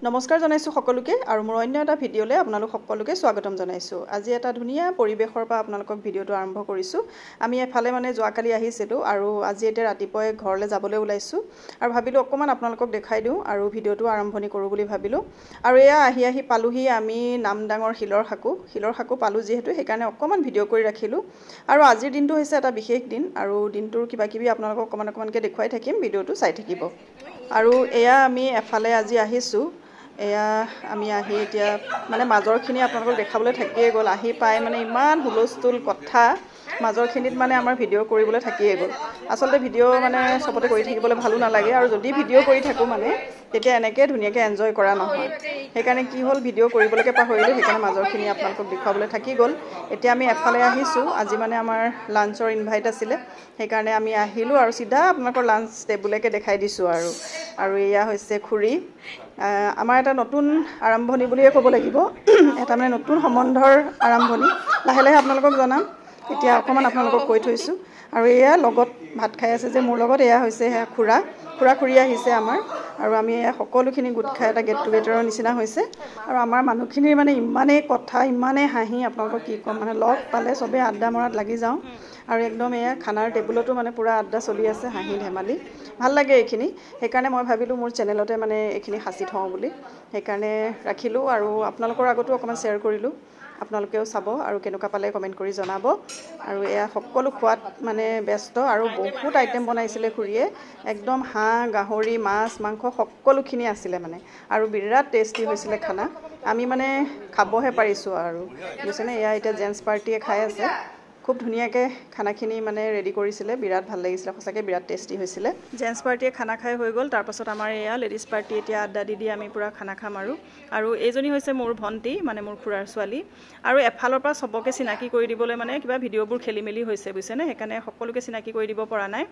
নমস্কাৰ জনাইছো সকলোকে আৰু মোৰ অন্য এটা ভিডিঅ'লে আপোনালোক সকলোকে স্বাগতম জনাইছো। আজি এটা ধুনীয়া পৰিবেশৰ পৰা আপোনালোকক ভিডিঅ'টো আৰম্ভ কৰিছো। আমি এফালে মানে যোৱাকালি আহিছিলো আৰু আজি এতিয়া ৰাতিপুৱাই ঘৰলৈ যাবলৈ ওলাইছো আৰু ভাবিলো অকমান আপোনালোকক দেখাই দিও আৰু ভিডিঅ'টো আৰম্ভণি কৰো বুলি ভাবিলো। আৰু এয়া আহি পালোহি আমি নামডাঙৰ শিলৰ হাকু পালো যেহেতু সেইকাৰণে অকমান ভিডিঅ' কৰি ৰাখিলো। আৰু আজিৰ দিনটো হৈছে এটা বিশেষ দিন আৰু দিনটোৰ কিবা কিবি আপোনালোকক অকমানকে দেখুৱাই থাকিম, ভিডিঅ'টো চাই থাকিব। আৰু এয়া আমি এফালে আজি আহিছো। এয়া আমি আহি এতিয়া মানে মাজৰখিনি আপোনালোকক দেখাবলৈ থাকিয়ে গ'ল। আহি পাই মানে ইমান হুলস্থুল কথা মাজৰখিনিত মানে আমাৰ ভিডিঅ' কৰিবলৈ থাকিয়ে গ'ল। আচলতে ভিডিঅ' মানে সবতে কৰি থাকিবলৈ ভালো নালাগে আৰু যদি ভিডিঅ' কৰি থাকো মানে তেতিয়া এনেকৈ ধুনীয়াকৈ এনজয় কৰা নহয়। সেইকাৰণে কি হ'ল ভিডিঅ' কৰিবলৈকে পাহৰিলোঁ, সেইকাৰণে মাজৰখিনি আপোনালোকক দেখুৱাবলৈ থাকি গ'ল। এতিয়া আমি এফালে আহিছোঁ, আজি মানে আমাৰ লাঞ্চৰ ইনভাইট আছিলে, সেইকাৰণে আমি আহিলোঁ আৰু চিধা আপোনালোকৰ লাঞ্চ টেবুলকে দেখাই দিছোঁ। আৰু এয়া হৈছে খুৰী। আমাৰ এটা নতুন আৰম্ভণি বুলিয়ে ক'ব লাগিব, এটা মানে নতুন সম্বন্ধৰ আৰম্ভণি। লাহে লাহে আপোনালোকক জনাম, এতিয়া অকণমান আপোনালোকক কৈ থৈছোঁ। আৰু এয়া লগত ভাত খাই আছে যে মোৰ লগত, এয়া হৈছে সেয়া খুৰী আহিছে আমাৰ। আৰু আমি এয়া সকলোখিনি গোট খাই এটা গেট টুগেডাৰৰ নিচিনা হৈছে। আৰু আমাৰ মানুহখিনিৰ মানে ইমানেই কথা, ইমানেই হাঁহি, আপোনালোকক কি ক'ম, মানে লগ পালে চবেই আড্ডা মৰাত লাগি যাওঁ। আৰু একদম এয়া খানাৰ টেবুলতো মানে পূৰা আড্ডা চলি আছে, হাঁহি ধেমালি ভাল লাগে এইখিনি। সেইকাৰণে মই ভাবিলোঁ মোৰ চেনেলতে মানে এইখিনি সাঁচি থওঁ বুলি, সেইকাৰণে ৰাখিলোঁ আৰু আপোনালোকৰ আগতো অকণমান শ্বেয়াৰ কৰিলোঁ। আপোনালোকেও চাব আৰু কেনেকুৱা পালে কমেণ্ট কৰি জনাব। আৰু এয়া সকলো খোৱাত মানে ব্যস্ত আৰু বহুত আইটেম বনাইছিলে খুৰীয়ে, একদম হাঁহ, গাহৰি, মাছ, মাংস সকলোখিনি আছিলে মানে। আৰু বিৰাট টেষ্টি হৈছিলে খানা, আমি মানে খাবহে পাৰিছোঁ আৰু বুজিছেনে। এয়া এতিয়া জেণ্টছ পাৰ্টিয়ে খাই আছে, খুব ধুনীয়াকৈ খানাখিনি মানে ৰেডি কৰিছিলে, বিৰাট ভাল লাগিছিলে, সঁচাকৈ বিৰাট টেষ্টি হৈছিলে। জেণ্টছ পাৰ্টিয়ে খানা খাই হৈ গ'ল, তাৰপাছত আমাৰ এয়া লেডিজ পাৰ্টি এতিয়া আড্ডা দি আমি পূৰা খানা খাম। আৰু এইজনী হৈছে মোৰ ভণ্টি, মানে মোৰ খুৰাৰ ছোৱালী। আৰু এফালৰ পৰা চবকে চিনাকি কৰি দিবলৈ মানে কিবা ভিডিঅ'বোৰ খেলি মেলি হৈছে বুজিছেনে, সেইকাৰণে সকলোকে চিনাকি কৰি দিব পৰা নাই।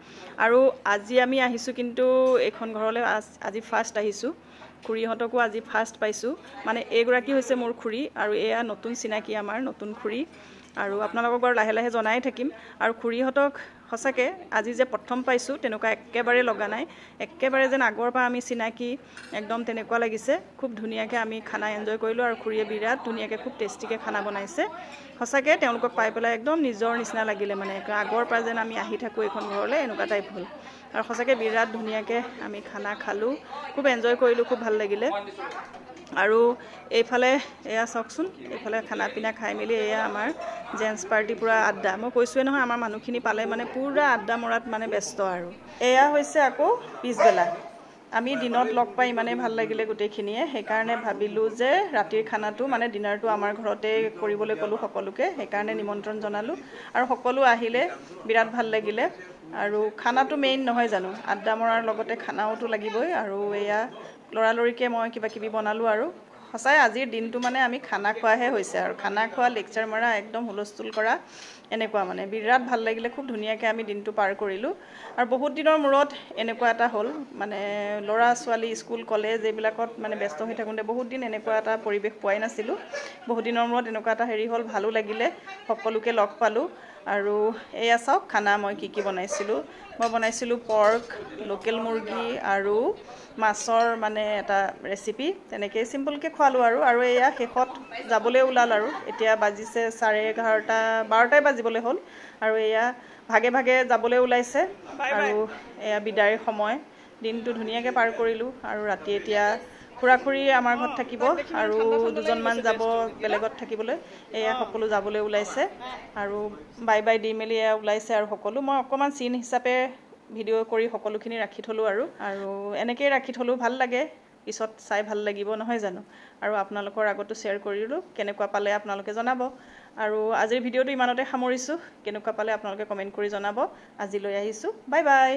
আৰু আজি আমি আহিছোঁ কিন্তু এইখন ঘৰলৈ আজি ফাৰ্ষ্ট আহিছোঁ, খুৰীহঁতকো আজি ফাৰ্ষ্ট পাইছোঁ। মানে এইগৰাকী হৈছে মোৰ খুৰী আৰু এয়া নতুন চিনাকি আমাৰ নতুন খুৰী। আৰু আপোনালোকক বাৰু লাহে লাহে জনাই থাকিম। আৰু খুৰীহঁতক সঁচাকৈ আজি যে প্ৰথম পাইছোঁ তেনেকুৱা একেবাৰে লগা নাই, একেবাৰে যেন আগৰ পৰা আমি চিনাকি একদম তেনেকুৱা লাগিছে। খুব ধুনীয়াকৈ আমি খানা এনজয় কৰিলোঁ আৰু খুৰীয়ে বিৰাট ধুনীয়াকৈ খুব টেষ্টিকৈ খানা বনাইছে। সঁচাকৈ তেওঁলোকক পাই পেলাই একদম নিজৰ নিচিনা লাগিলে, মানে আগৰ পৰা যেন আমি আহি থাকোঁ এইখন ঘৰলৈ, এনেকুৱা টাইপ হ'ল। আৰু সঁচাকৈ বিৰাট ধুনীয়াকৈ আমি খানা খালোঁ, খুব এনজয় কৰিলোঁ, খুব ভাল লাগিলে। আৰু এইফালে এয়া চাওকচোন, এইফালে খানা পিনা খাই মেলি এয়া আমাৰ জেণ্টছ পাৰ্টি পূৰা আড্ডা। মই কৈছোঁৱে নহয়, আমাৰ মানুহখিনি পালে মানে পূৰা আড্ডা মৰাত মানে ব্যস্ত। আৰু এয়া হৈছে আকৌ পিছবেলা, আমি দিনত লগ পাই ইমানেই ভাল লাগিলে গোটেইখিনিয়ে, সেইকাৰণে ভাবিলোঁ যে ৰাতিৰ খানাটো মানে ডিনাৰটো আমাৰ ঘৰতে কৰিবলৈ ক'লোঁ সকলোকে, সেইকাৰণে নিমন্ত্ৰণ জনালোঁ। আৰু সকলো আহিলে, বিৰাট ভাল লাগিলে। আৰু খানাটো মেইন নহয় জানো, আড্ডা মৰাৰ লগতে খানাওতো লাগিবই। আৰু এয়া লৰালৰিকৈ মই কিবা কিবি বনালোঁ। আৰু সঁচাই আজিৰ দিনটো মানে আমি খানা খোৱাহে হৈছে, আৰু খানা খোৱা, লেকচাৰ মাৰা, একদম হুলস্থুল কৰা, এনেকুৱা মানে বিৰাট ভাল লাগিলে। খুব ধুনীয়াকৈ আমি দিনটো পাৰ কৰিলোঁ। আৰু বহুত দিনৰ মূৰত এনেকুৱা এটা হ'ল, মানে ল'ৰা ছোৱালী স্কুল কলেজ এইবিলাকত মানে ব্যস্ত হৈ থাকোঁতে বহুত দিন এনেকুৱা এটা পৰিৱেশ পোৱাই নাছিলোঁ। বহুত দিনৰ মূৰত এনেকুৱা এটা হেৰি হ'ল, ভালো লাগিলে, সকলোকে লগ পালোঁ। আৰু এয়া চাওক খানা মই কি বনাইছিলোঁ। মই বনাইছিলোঁ পৰ্ক, লোকেল মুৰ্গী আৰু মাছৰ মানে এটা ৰেচিপি, তেনেকৈ চিম্পলকৈ খোৱালোঁ। আৰু এয়া শেষত যাবলৈ ওলাল, আৰু এতিয়া বাজিছে 11:30, 12টাই বাজিবলৈ হ'ল। আৰু এয়া ভাগে ভাগে যাবলৈ ওলাইছে আৰু এয়া বিদায়ৰ সময়। দিনটো ধুনীয়াকৈ পাৰ কৰিলোঁ। আৰু ৰাতি এতিয়া খুৰা-খুৰী আমাৰ ঘৰত থাকিব আৰু দুজনমান যাব বেলেগত থাকিবলৈ, এয়া সকলো যাবলৈ ওলাইছে। আৰু বাই বাই দি মেলি এয়া ওলাইছে আৰু সকলো। মই অকণমান চিন হিচাপে ভিডিঅ' কৰি সকলোখিনি ৰাখি থ'লোঁ। আৰু এনেকৈয়ে ৰাখি থ'লোঁ, ভাল লাগে, পিছত চাই ভাল লাগিব নহয় জানো। আৰু আপোনালোকৰ আগতো শ্বেয়াৰ কৰিলোঁ, কেনেকুৱা পালে আপোনালোকে জনাব। আৰু আজিৰ ভিডিঅ'টো ইমানতে সামৰিছোঁ, কেনেকুৱা পালে আপোনালোকে কমেণ্ট কৰি জনাব। আজিলৈ আহিছোঁ, বাই বাই।